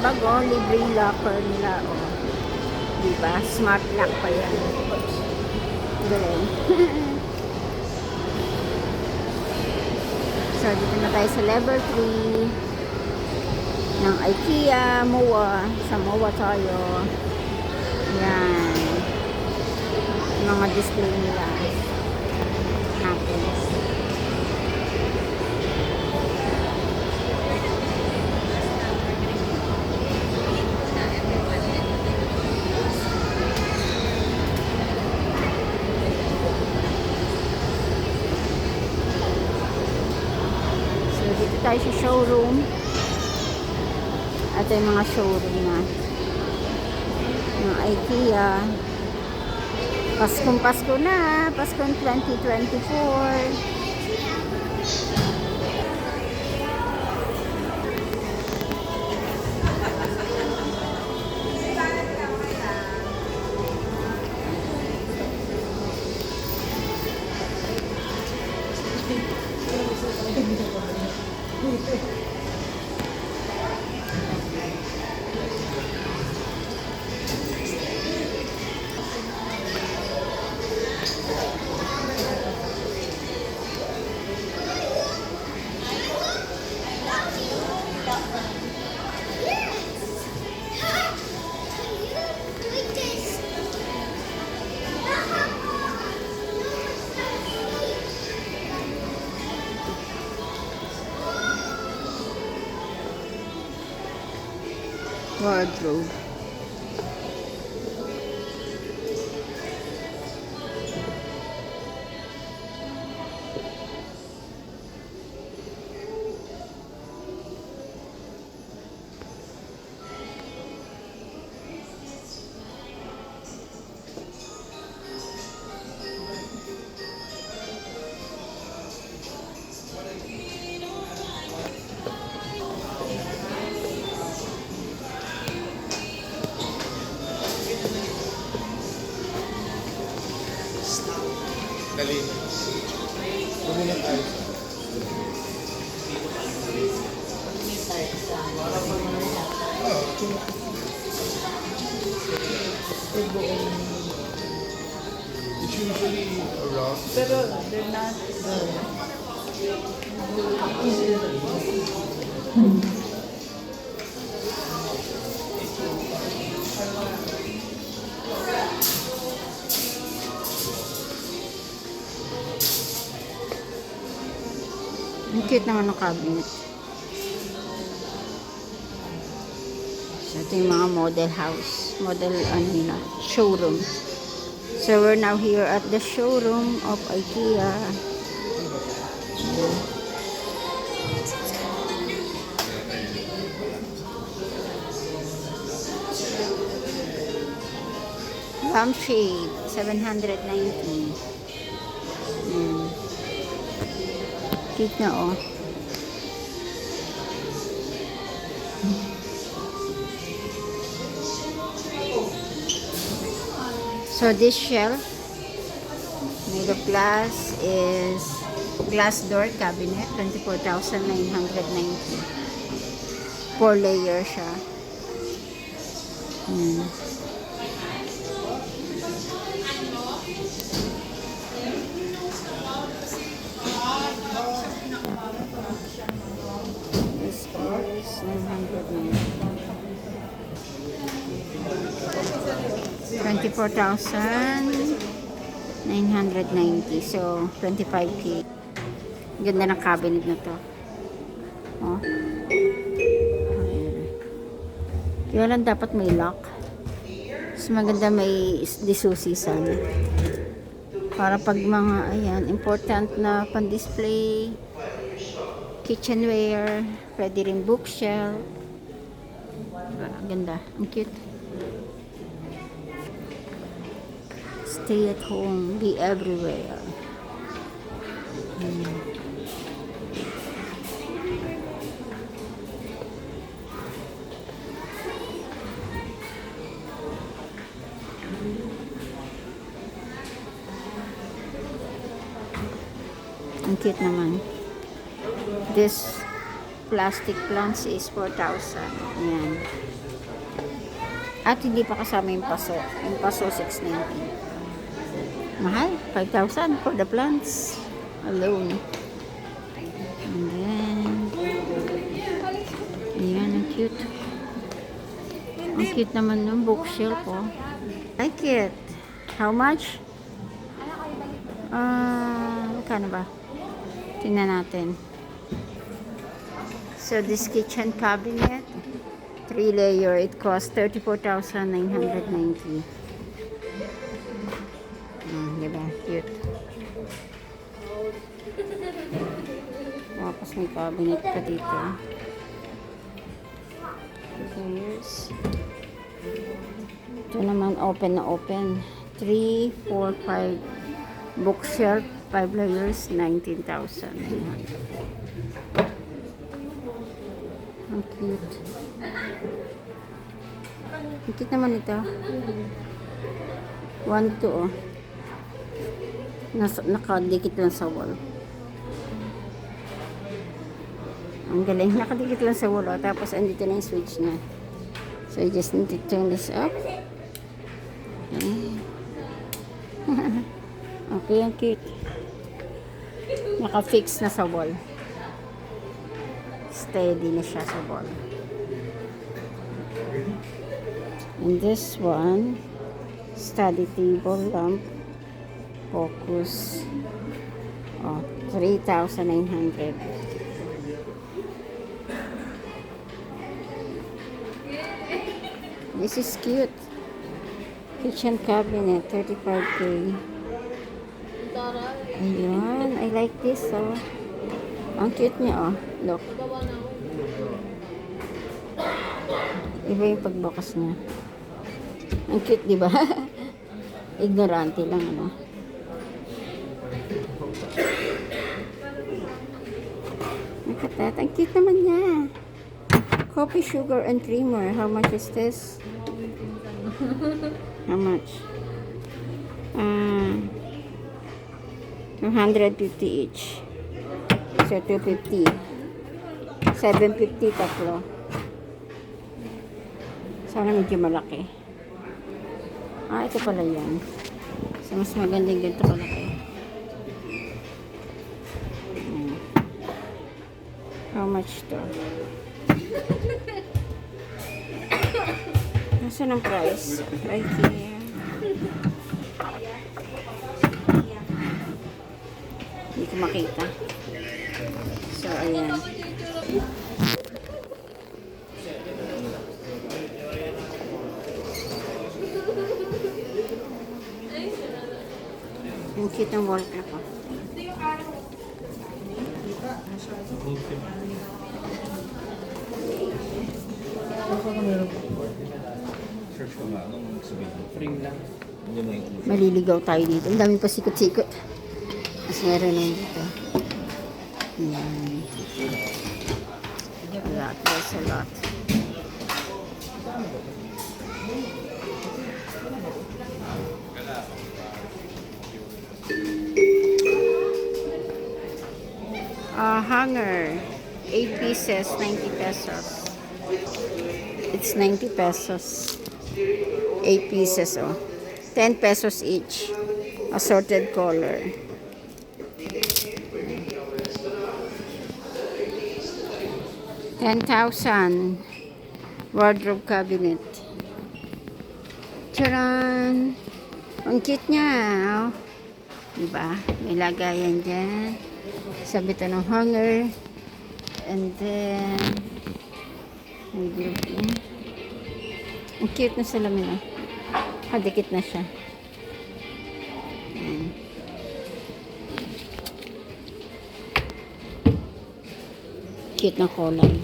bag, oh. Libre yung locker nila, oh. Diba? Smart lock pa yan. Galing. So, dito na tayo sa level 3 ng IKEA, MOA. Sa MOA tayo. Yan. Mga display nila. Natin. So, dito tayo sa showroom. Ito yung mga showroom na ng IKEA. Paskong Pasko na. Paskong 2024. Wardrobe. Dali. Huwag na tayo. It's usually around. Pero they're not Ang cute naman ng cabinet. So, ito yung mga model house. Model, ano nila, showroom. So, we're now here at the showroom of IKEA. Lampshade, 790. Cute na, oh. So, this shelf made of glass is glass door cabinet, 24,990. 4-layer siya. This is 24,990. So, 25K. Ganda ng cabinet na to. Oh. Kaya lang dapat may lock. Mas maganda may disusi sana. Para pag mga, ayan, important na pan-display, kitchenware, pwede rin bookshelf. Ganda. Ang cute. Stay at home, be everywhere. Ang cute naman. This plastic plants is 4,000. Yan. At hindi pa kasama yung paso. Yung paso, 690. Mahal, 5,000 for the plants alone. And then, yan, ang cute. Ang cute naman ng bookshelf, oh. Like it. How much? Magkano ba? Tingnan natin. So, this kitchen cabinet, 3-layer, it costs 34,990. Diba? Cute. Tapos may cabinet pa dito. Layers. Ito naman open na open. 3, 4, 5 bookshelf, 5 layers, 19,000. Ang cute. Ang cute naman ito. 1, 2, oh. Nakadikit lang sa wall. Ang galing. Nakadikit lang sa wall, oh. Tapos andito na yung switch niya. So, you just need to turn this up. Okay. Okay, ang cute. Naka-fix na sa wall. Steady na siya sa wall. And this one, study table lamp, focus. Oh, 3,900. This is cute. Kitchen cabinet, 35K. Ayan, I like this, oh. Ang cute niya, oh. Look. Iba yung pagbukas niya. Ang cute, di ba? Ignorante lang, ano. Nakatat. Ang cute naman niya. Coffee, sugar, and creamer. How much is this? How much? 250 each. So, 250. 750 tatlo. Sana medyo malaki. Ito pala yan. So, mas magandang ganito kalaki. How much to? Nasaan ang price? Right here. Hindi ko makita. So, ayan. Ang cute ng wallpaper. Search ko nga, anong sabihin? Frame lang. Hindi mo yung Maliligaw tayo dito. Ang daming pasikot-sikot. Mas meron lang dito. Ayan. A lot. There's a lot. Hanger. 8 pieces, 90 pesos. It's 90 pesos. 8 pieces, oh. 10 pesos each. Assorted color. $10,000. Wardrobe cabinet. Charan! Ang cute niya, oh. Diba? May lagayan dyan. Sabi ito ng hanger. And then, may group yan. Ang cute na salamin, oh. Kadikit na siya. Ayan. Cute na kulay.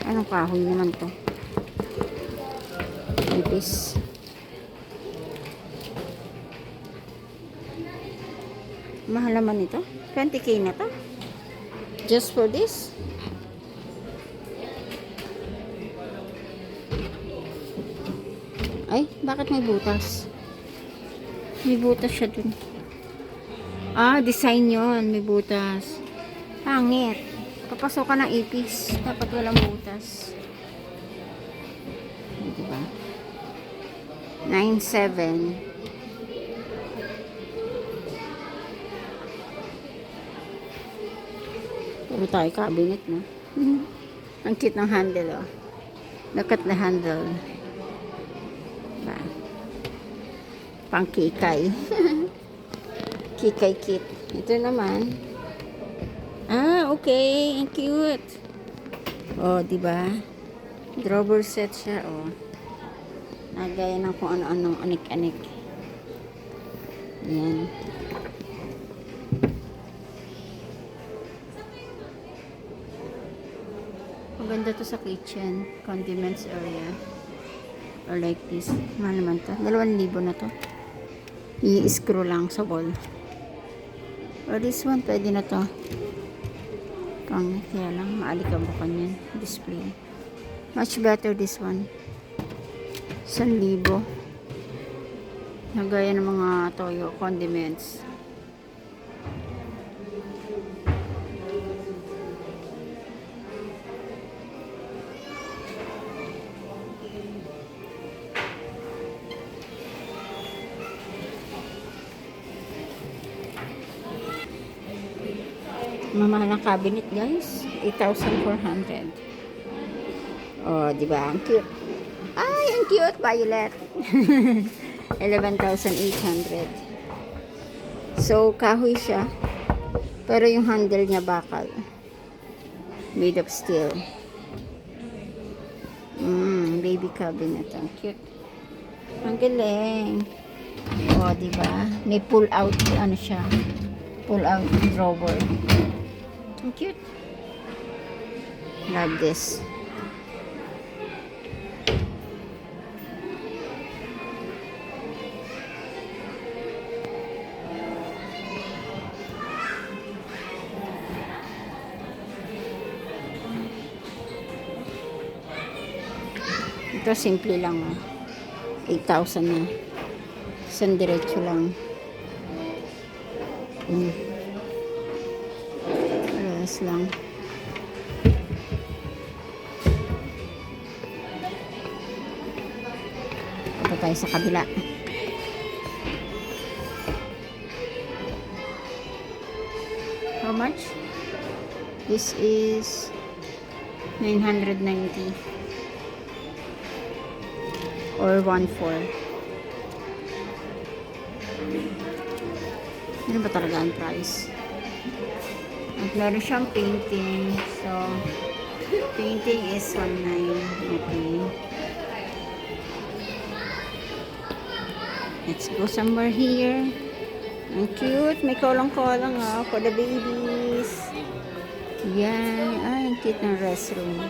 Anong kahoy naman to? Ipis. Mahal naman ito. 20K na to. Just for this. Ay, bakit may butas? May butas siya dun. Design yon. May butas. Pangit. Papasok ka ng ipis. Dapat walang butas. Diba? 9.7. Puro tayo cabinet, no? Ang cute ng handle, oh. Look at the handle. Diba? Pang kikay. Kikay kit. Ito naman. Ah, okay. Ang cute. Oh, diba? Drawer set siya, oh. Nagaya ng kung ano-anong anik-anik. Yan. Maganda to sa kitchen. Condiments area. Or like this. Mahal naman to. 2,000 na to. I-screw lang sa wall. Or this one, pwede na to. Pang, kaya lang, maalikabukan yan. Display. Much better this one. 1,000. Nagaya ng mga toyo condiments. Mamahal ang cabinet, guys. 8,400. Oh, di ba? Ang cute. Ay, ang cute, Violet. 11,800. So, kahoy siya. Pero yung handle niya bakal. Made of steel. Baby cabinet. Ang cute. Ang galing. Oh, di ba? May pull out, ano siya. Pull out drawer. Ang cute. Love this. Ito simple lang, oh. 8,000 na. Isang diretso lang. Alas lang. Ito tayo sa kabila. How much? This is 990 or 1,400. Ano ba talaga ang price? At meron siyang painting. So, painting is 1,900. Okay. Let's go somewhere here. Ang cute. May kolong-kolong, oh, for the babies. Yan. Ay, ang cute ng restroom.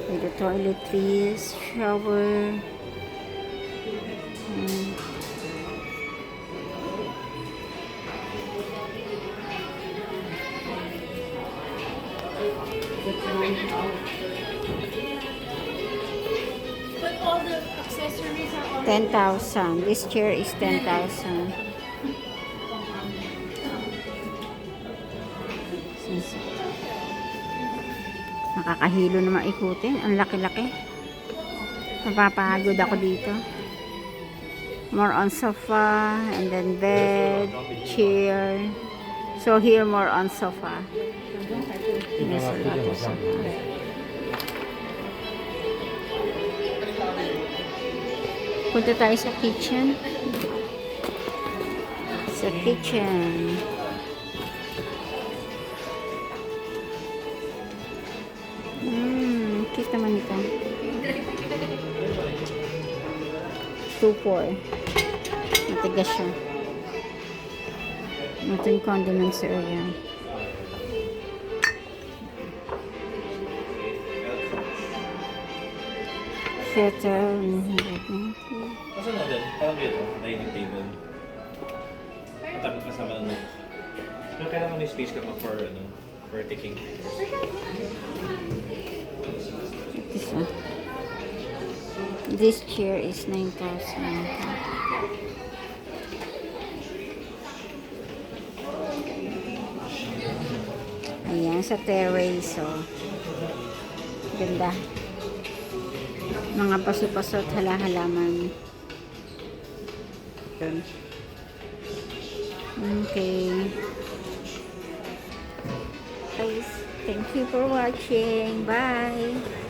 With the toiletries, shower. But all the accessories are on 10,000. This chair is 10,000. Nakakahilo naman ikutin. Ang laki-laki. Napapagod ako dito. More on sofa, and then bed, chair. So here more on sofa. Yes, a lot of sofa. Punta tayo sa kitchen. Sa kitchen. Cute naman ito. 2,400. Matigas siya. Ito yung condiments area. Settle. Kasi na din, parang dito, dining table. Matapos kasama ng notes. Pero kailangan may space ka pa for, for taking pictures. This one. This chair is 9,000. sa terrace. So, ganda. Mga paso-paso at halaman. Yun. Okay. Guys, thank you for watching. Bye.